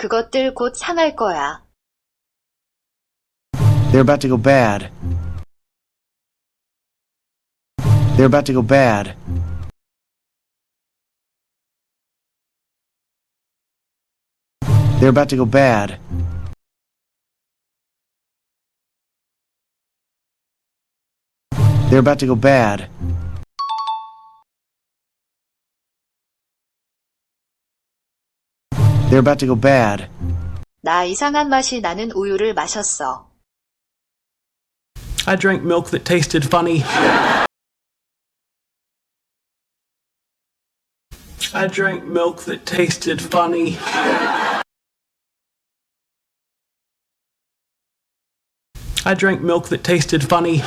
그것들 곧 상할 거야. They're about to go bad. They're about to go bad. They're about to go bad. They're about to go bad. They're about to go bad. 나 이상한 맛이 나는 우유를 마셨어. I drank milk that tasted funny. I drank milk that tasted funny. I drank milk that tasted funny.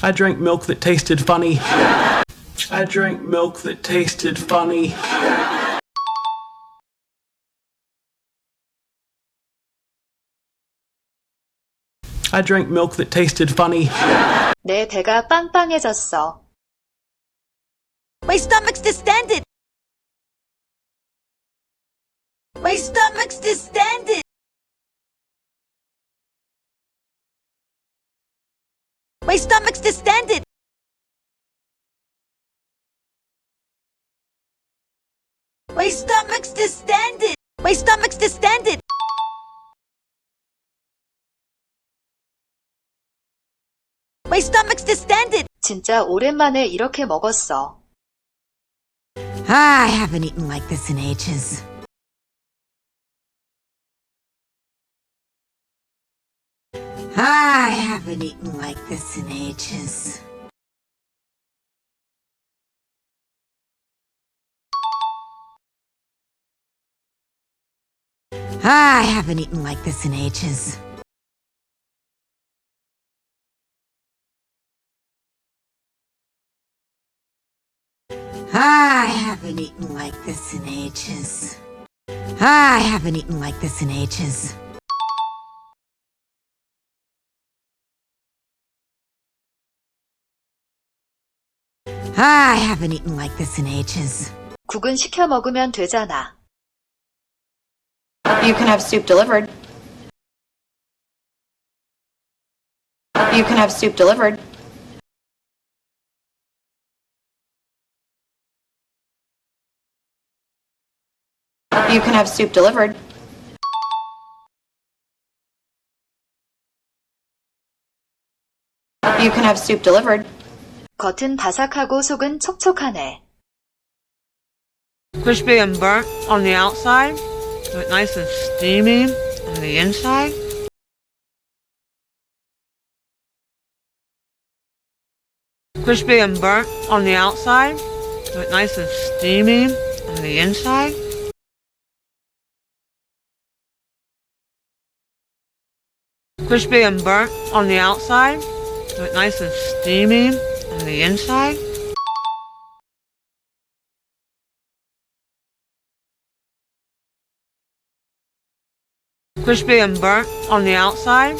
I drank milk that tasted funny. I drank milk that tasted funny. I drank milk that tasted funny. 내 배가 빵빵해졌어. My stomach's distended. My stomach's distended. My stomach's distended. My stomach's distended. My stomach's distended. My stomach's distended. 진짜 오랜만에 이렇게 먹었어. I haven't eaten like this in ages. I haven't eaten like this in ages. I haven't eaten like this in ages. I haven't eaten like this in ages. I haven't eaten like this in ages. I haven't eaten like this in ages. 국은 시켜 먹으면 되잖아. You can have soup delivered. You can have soup delivered. You can have soup delivered. You can have soup delivered. 겉은 바삭하고 속은 촉촉하네. Crispy and burnt on the outside, but nice and steamy on the inside. Crispy and burnt on the outside, but nice and steamy on the inside. Crispy and burnt on the outside, but nice and steamy on the inside. Crispy and burnt on the outside,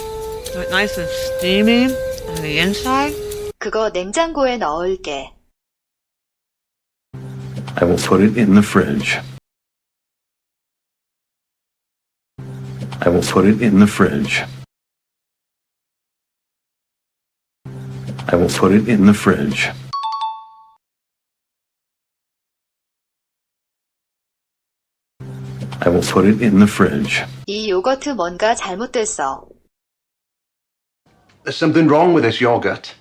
but nice and steamy on the inside. 그거 냉장고에 넣을게. I will put it in the fridge. I will put it in the fridge. I will put it in the fridge. I will put it in the fridge. 이 요거트 뭔가 잘못됐어. There's something wrong with this yogurt.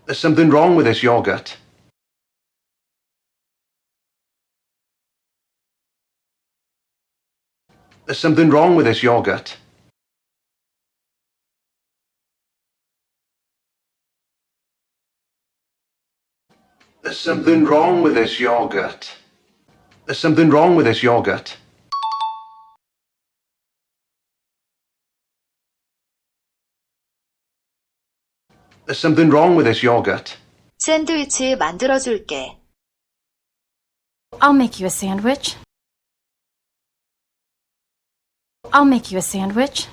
There's something wrong with this yogurt. There's something wrong with this yogurt. There's something wrong with this yogurt. There's something wrong with this yogurt. There's something wrong with this yogurt. 샌드위치 만들어줄게. I'll make you a sandwich. I'll make you a sandwich.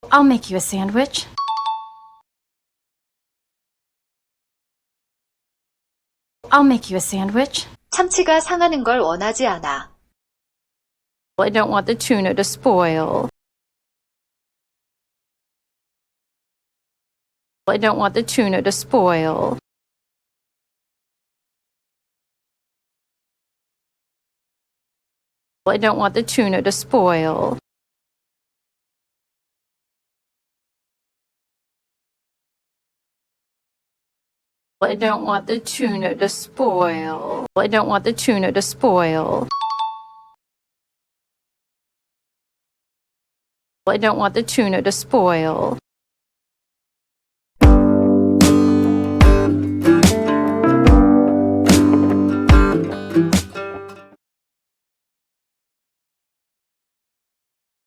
I'll make you a sandwich. I'll make you a sandwich. 참치가 상하는 걸 원하지 않아. I don't want the tuna to spoil. I don't want the tuna to spoil. I don't want the tuna to spoil. I don't want the tuna to spoil. I don't want the tuna to spoil. I don't want the tuna to spoil.